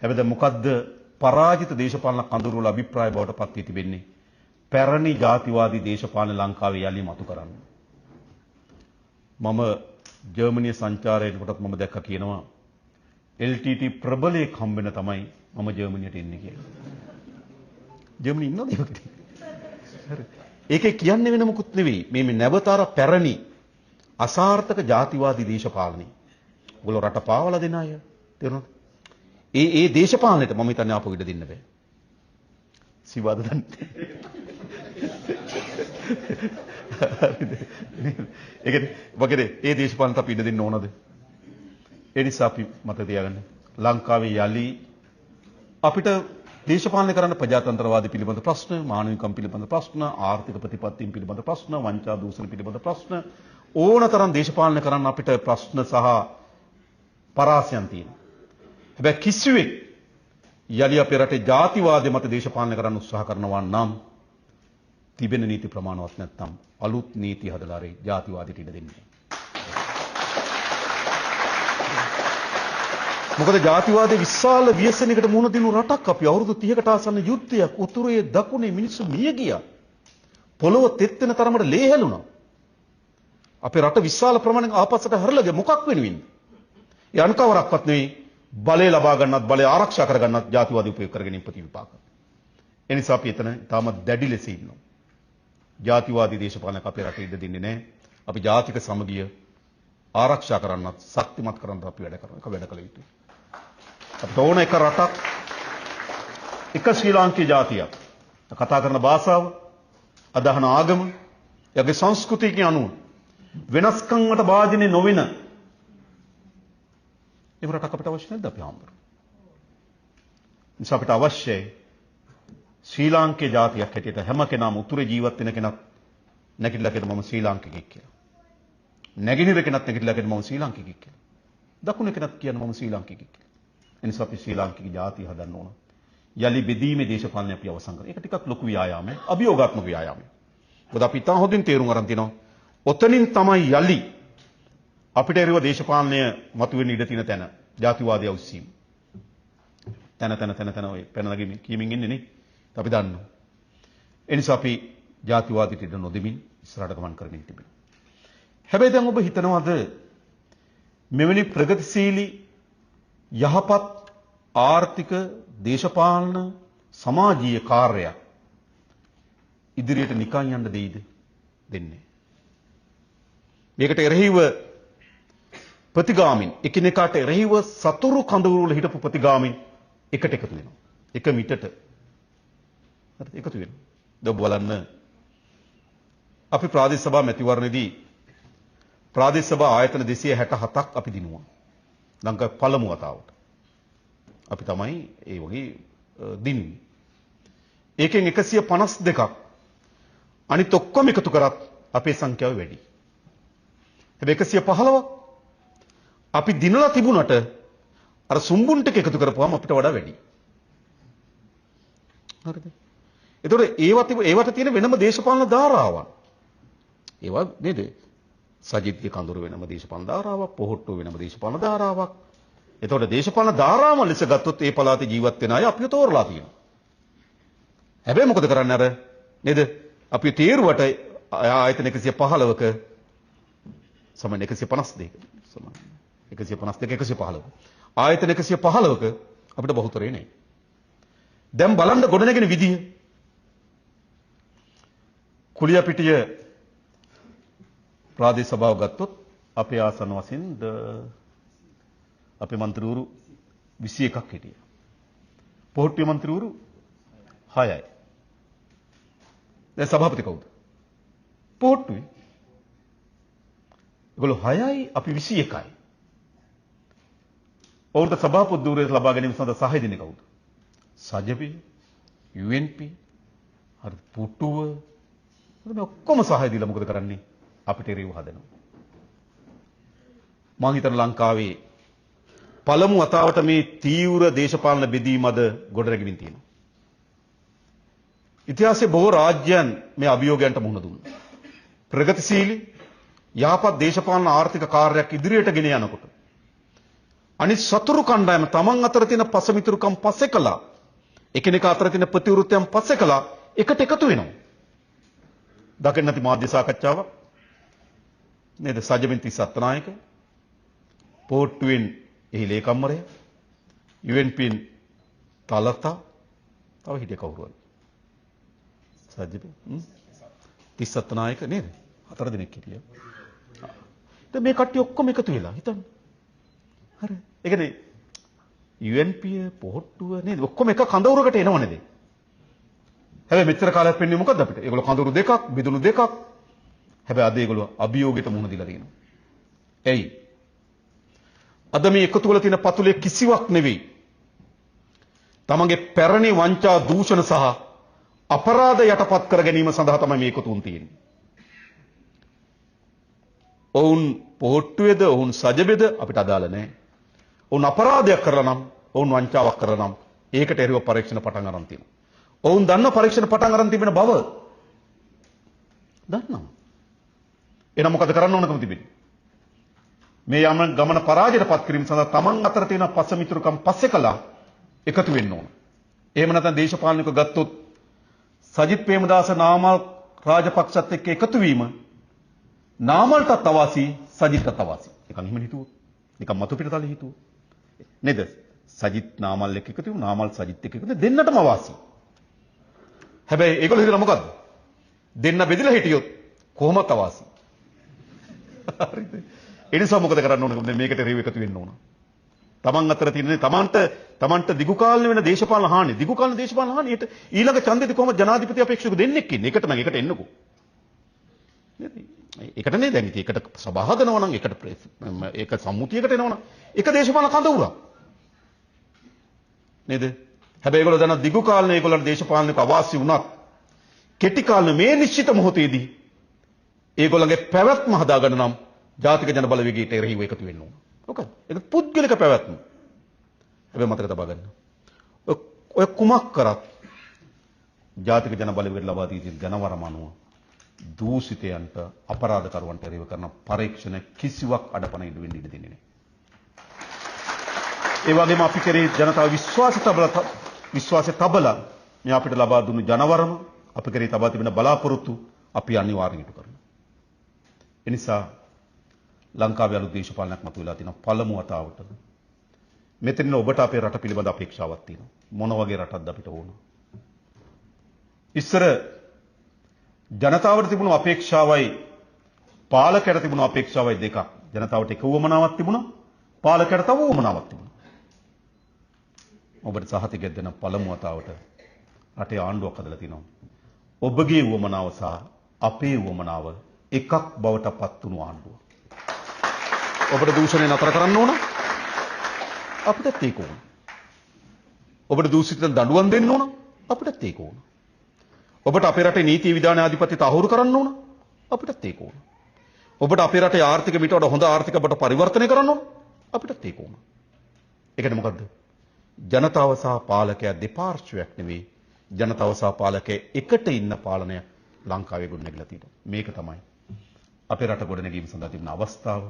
හැබැයි දැන් මොකද්ද පරාජිත දේශපාලන කඳවුරු වල අභිප්‍රාය බවට පත් වී තිබෙන්නේ? පැරණි ජාතිවාදී දේශපාලන ලංකාවේ යලි මතු කරන්න. මම ජර්මනිය සංචාරයට කොටත් මම දැක්ක කියනවා LTT ප්‍රබලයක් හම්බෙන්න තමයි මම ජර්මනියට එන්නේ කියලා. ජර්මනි ඉන්නවද ඒකට? හරි. ඒකේ කියන්නේ වෙන මොකුත් නෙවෙයි. මේ නැවතර පැරණි අසාර්ථක ජාතිවාදී දේශපාලනේ. ඔයගොල්ලෝ රට පාවලා දෙන අය. තේරුණාද? ඒ දේශපාලනයට මම හිතන්නේ ආපහු ඉඩ දෙන්න බෑ. සිවාද දන්නේ. ඒකනේ වගේ ඒ දේශපාලනට අපි ඉඩ දෙන්න ඕනද? ඒ නිසා අපි මත තියාගන්න. ලංකාවේ යලි අපිට දේශපාලනය කරන්න ප්‍රජාතන්ත්‍රවාදී පිළිබඳ ප්‍රශ්න, මානවිකම් පිළිබඳ ප්‍රශ්න, ආර්ථික ප්‍රතිපත්තීන් පිළිබඳ ප්‍රශ්න, වංචා දූෂණ පිළිබඳ ප්‍රශ්න ඕනතරම් දේශපාලනය කරන්න අපිට ප්‍රශ්න සහ පරාසයන් තියෙනවා. හැබැයි කිසිවෙක් යලි අපේ රටේ ජාතිවාදය මත දේශපාලනය කරන්න උත්සාහ කරනවා නම් තිබෙන නීති ප්‍රමාණවත් නැත්නම් අලුත් නීති හදලා රේ ජාතිවාදයට ඉඩ දෙන්නේ. මොකද ජාතිවාදයේ විශාල ව්‍යසනයකට මුහුණ දෙනු රටක් අපි අවුරුදු 30කට ආසන්න යුද්ධයක් උතුරේ දකුණේ මිනිස්සු මිය ගියා. පොළොව තෙත් වෙන තරමට ලේ හැලුණා. අපේ රට විශාල ප්‍රමාණයක් ආපස්සට හැරලා ගියා මොකක් වෙනුවෙන්ද? ඒ අන්කවරක්වත් නෙවෙයි බලය ලබා ගන්නත් බලය ආරක්ෂා කර ගන්නත් ජාතිවාදී උපයෝග කරගෙන ප්‍රතිවිපාක. ඒ නිසා අපි එතන තාමත් දැඩි ලෙස ඉන්නවා. ජාතිවාදී දේශපාලනයක් අපේ රටේ ඉඩ දෙන්නේ නැහැ. අපි ජාතික සමගිය ආරක්ෂා කරන්නත් ශක්තිමත් කරන්නත් අපි වැඩ කරනවා. ඒක වැඩ කළ යුතුයි. අපිට ඕන එක රටක් එක ශ්‍රී ලාංකීය ජාතියක් කතා කරන භාෂාව අදහන ආගම යගේ සංස්කෘතියකින් අනුව වෙනස්කම් වලට භාජනය නොවන ඒ රටක් අපිට අවශ්‍ය නැද්ද අපි හම්බුනේ? නිසා අපිට අවශ්‍යයි ශ්‍රී ලාංකීය ජාතියක් හැටියට හැම කෙනාම උතුරේ ජීවත් වෙන කෙනත් නැගිටලා කියන මම ශ්‍රී ලාංකිකයෙක් කියලා. නැගිනිර කෙනත් නැගිටලා කියන මම ශ්‍රී ලාංකිකයෙක් කියලා. දකුණේ කෙනත් කියන මම ශ්‍රී ලාංකිකයෙක් කියලා. එනිසා අපි ශ්‍රී ලාංකික ජාතිය හදන්න ඕන. යලි බෙදීමේ දේශපාලනය අපි අවසන් කරා. ඒක ටිකක් ලොකු ව්‍යායාමයක්, අභියෝගාත්මක ව්‍යායාමයක්. මොකද අපි තා හොඳින් තේරුම් අරන් තිනවා. ඔතනින් තමයි යලි අපිට එරෙහිව දේශපාලනය මතුවෙන්න ඉඩ තියෙන තැන ජාතිවාදය උස්සීම. තැන ඔය පැනලාගෙන කියමින් ඉන්නේ නේ. අපි දන්නවා. ඒ නිසා අපි ජාතිවාදීට ඉඩ නොදෙමින් ඉස්සරහට ගමන් කරමින් තිබෙනවා. හැබැයි දැන් ඔබ හිතනවාද මෙවැනි ප්‍රගතිශීලී යහපත් ආර්ථික දේශපාලන සමාජීය කාර්යයක් ඉදිරියට නිකන් යන්න දෙයිද? දෙන්නේ. මේකට එරෙහිව ප්‍රතිගාමින් එකිනෙකාට එරෙහිව සතුරු කඳවුරු වල හිටපු ප්‍රතිගාමින් එකට එකතු වෙනවා. එක මිටට හරි එකතු වෙනවා. දැන් බලන්න අපි ප්‍රාදේශ සභා මැතිවරණයේදී ප්‍රාදේශ සභා ආයතන 267ක් අපි දිනුවා. ලංකාවේ පළමු වතාවට. අපි තමයි ඒ වගේ දින්නේ. ඒකෙන් 152ක් අනිත් ඔක්කොම එකතු කරත් අපේ සංඛ්‍යාව වැඩි. හැබැයි 115ක් අපි දිනලා තිබුණට අර සුම්බුන් ටික එකතු කරපුවාම අපිට වඩා වැඩි. හරිද? ඒතකොට ඒවට තියෙන වෙනම දේශපාලන ධාරාවන්. ඒවා නේද? සජිත්ගේ කඳුරු වෙනම දේශපාලන ධාරාවක්, පොහොට්ටුව වෙනම දේශපාලන ධාරාවක්. එතකොට දේශපාලන ධාරාවන් ලෙස ගත්තොත් ඒ පළාතේ ජීවත් වෙන අය අපිව තෝරලා තියෙනවා. හැබැයි මොකද කරන්නේ අර නේද? අපි තීරුවට ආයතන 115ක සමාන 152ක සමාන 152 115 ආයතන 115ක අපිට බහුතරේ නෑ. දැන් බලන්න ගොඩනගෙන විදිය. කුලියපිටිය ප්‍රාදේශ සභාව ගත්තොත් අපේ ආසන වශයෙන් අපේ മന്ത്രിවරු 21ක් හිටියා. පොහොට්ටුවේ മന്ത്രിවරු 6යි. දැන් සභාපති කවුද? පොහොට්ටුවේ. ඒගොල්ලෝ 6යි අපි 21යි. ඔවුන්ට සභාපති ධූරය ලබා ගැනීම සඳහා සහාය දෙන්නේ කවුද? සජපි, UNP, හරි පුටුව. මේ ඔක්කොම සහාය දීලා මොකද කරන්නේ? අපිට එරෙහිව හදනවා. මම හිතන ලංකාවේ පළමු වතාවට මේ තීව්‍ර දේශපාලන බෙදීම අද ගොඩනැගෙමින් තියෙනවා. ඉතිහාසයේ බොහෝ රාජ්‍යයන් මේ අභියෝගයන්ට මුහුණ දුන්නා. ප්‍රගතිශීලී යහපත් දේශපාලන ආර්ථික කාර්යයක් ඉදිරියට ගෙන යනකොට අනිත් සතුරු කණ්ඩායම තමන් අතර තියෙන පසමිතුරුකම් පස්සේ කළා. එකිනෙකා අතර තියෙන ප්‍රතිවිරුද්ධයන් පස්සේ කළා. එකට එකතු වෙනවා. දකින්න නැති මාධ්‍ය සාකච්ඡාවක් නේද? සජමින් තිස්ස අත්නායක පෝට්ටුවෙන් එහි ලේකම්වරයා UNPන් තලතා තව හිටිය කවුරුහරි සජමින් තිස්ස අත්නායක නේද? 4 දෙනෙක් හිටියා. දැන් මේ කට්ටිය ඔක්කොම එකතු වෙලා හිතන්න. හරි. ඒ කියන්නේ UNP පොහොට්ටුව නේද? ඔක්කොම එක කඳවුරකට එනව නේද? හැබැයි මෙච්චර කාලයක් වෙන්නේ මොකද්ද අපිට? ඒගොල්ලෝ කඳවුරු දෙකක්, බිදුණු දෙකක්. හැබැයි අද ඒගොල්ලෝ අභියෝගයට මුහුණ දීලා තියෙනවා. එයි. අද මේ එකතු වෙලා තියෙන පතුලේ කිසිවක් නෙවෙයි. තමන්ගේ පැරණි වංචා දූෂණ සහ අපරාධ යටපත් කර ගැනීම සඳහා තමයි මේ එකතුන් තියෙන්නේ. ඔවුන් පොහොට්ටුවේද ඔවුන් සජබෙද අපිට අදාළ නැහැ. ඔවුන් අපරාධයක් කරලා නම් ඔවුන් වංචාවක් කරලා නම් ඒකට එරෙහිව පරීක්ෂණ පටන් අරන් තියෙනවා. ඔවුන් දන්න පරීක්ෂණ පටන් අරන් තිබෙන බව දන්නවා. එහෙනම් මොකද කරන්න ඕනකම තිබෙන්නේ? මේ යම ගමන පරාජයටපත් කිරීම සඳහා තමන් අතර තියෙන පසමිතුරුකම් පස්සේ කළා එකතු වෙන්න ඕන. එහෙම නැත්නම් දේශපාලනිකව ගත්තොත් සජිත් ප්‍රේමදාස නාමල් රාජපක්ෂත් එක්ක එකතු වීම නාමල්ටත් අවාසි සජිත්ටත් අවාසි. නිකන් එහෙම හිතුවොත් නිකන් මතු පිටතල හිතුවොත් නේද? සජිත් නාමල් එක්ක එකතු වුණා නාමල් සජිත් එක්ක එකතු දෙන්නටම අවාසි. හැබැයි ඒගොල්ලෝ හිතලා මොකද්ද? දෙන්න බෙදලා හිටියොත් කොහොමත් අවාසි. හරිද? ඒ නිසා මොකද කරන්න ඕනද? මේකට රිව් එකතු වෙන්න ඕන. තමන් අතර තියෙන තමන්ට දිගු කාලන වෙන දේශපාලන හානිය. දිගු කාලන දේශපාලන හානියට ඊළඟ ඡන්දෙදි කොහොමද ජනාධිපති අපේක්ෂක දෙන්නෙක් ඉන්නේ? එකට නම් එකට එන්නකෝ. නේද? ඒකට නේ දැන් ඉතින් ඒකට සභා හදනවා නම් ඒකට ඒක සම්මුතියකට එනවා නම් ඒක දේශපාලන කඳවුරක්. නේද? හැබැයි ඒගොල්ලෝ දන්න දිගු කාලනේ ඒගොල්ලන්ට දේශපාලනික අවාසි වුණත් කෙටි කාලේ මේ නිශ්චිත මොහොතේදී ඒගොල්ලන්ගේ පැවැත්ම හදාගන්න නම් ජාතික ජන බලවේගයට එරෙහිව එකතු වෙන්න ඕන. ඔකද? ඒක පුද්ගලික පැවැත්ම. හැබැයි මතක තබා ගන්න. ඔය කුමක් කරත් ජාතික ජන බලවේගයට ලබා දී තියෙන ජනවරම අනුව දූෂිතයන්ට අපරාධකරුවන්ට එරෙහිව කරන පරීක්ෂණ කිසිවක් අඩපණ ඉඩ වෙන්න ඉඩ දෙන්නේ නැහැ. ඒ වගේම අපි කෙරේ ජනතාව විශ්වාසය තබලා මේ අපිට ලබා දුන්නු ජනවරම අපි කෙරේ තබා තිබෙන බලාපොරොත්තු අපි අනිවාර්යයෙන් ඉටු කරනවා. ඒ නිසා ලංකාවේ අලුත් දේශපාලනයක් මතුවලා තිනවා පළමු වතාවට. මෙතන ඔබට අපේ රට පිළිබඳ අපේක්ෂාවක් තියෙනවා. මොන වගේ රටක්ද අපිට ඕන? ඉස්සර ජනතාවට තිබුණු අපේක්ෂාවයි පාලකයට තිබුණු අපේක්ෂාවයි දෙකක්. ජනතාවට එක උවමනාවක් තිබුණා, පාලකයට තව උවමනාවක් තිබුණා. ඔබට සහතිකයක් දෙන පළමු වතාවට රටේ ආණ්ඩුවක් හදලා තිනවා. ඔබගේ උවමනාව සහ අපේ උවමනාව එකක් බවට පත් වුණු ආණ්ඩුව. ඔබට දූෂණය නතර කරන්න ඕන. අපිටත් ඒක ඕන. ඔබට දූෂිතයන් දඬුවම් දෙන්න ඕන. අපිටත් ඒක ඕන. ඔබට අපේ රටේ නීති විධාන ආධිපත්‍ය තහවුරු කරන්න ඕන. අපිටත් ඒක ඕන. ඔබට අපේ රටේ ආර්ථික පිට වඩා හොඳ ආර්ථික බට පරිවර්තනය කරන්න ඕන. අපිටත් ඒක ඕන. ඒකට මොකද්ද? ජනතාව සහ පාලකයා දෙපාර්ශ්වයක් නෙවෙයි. ජනතාව සහ පාලකයා එකට ඉන්න පාලනය ලංකාවේ ගොඩනැගිලා තියෙනවා. මේක තමයි අපේ රට ගොඩනැගීම සඳහා තිබෙන අවස්ථාව.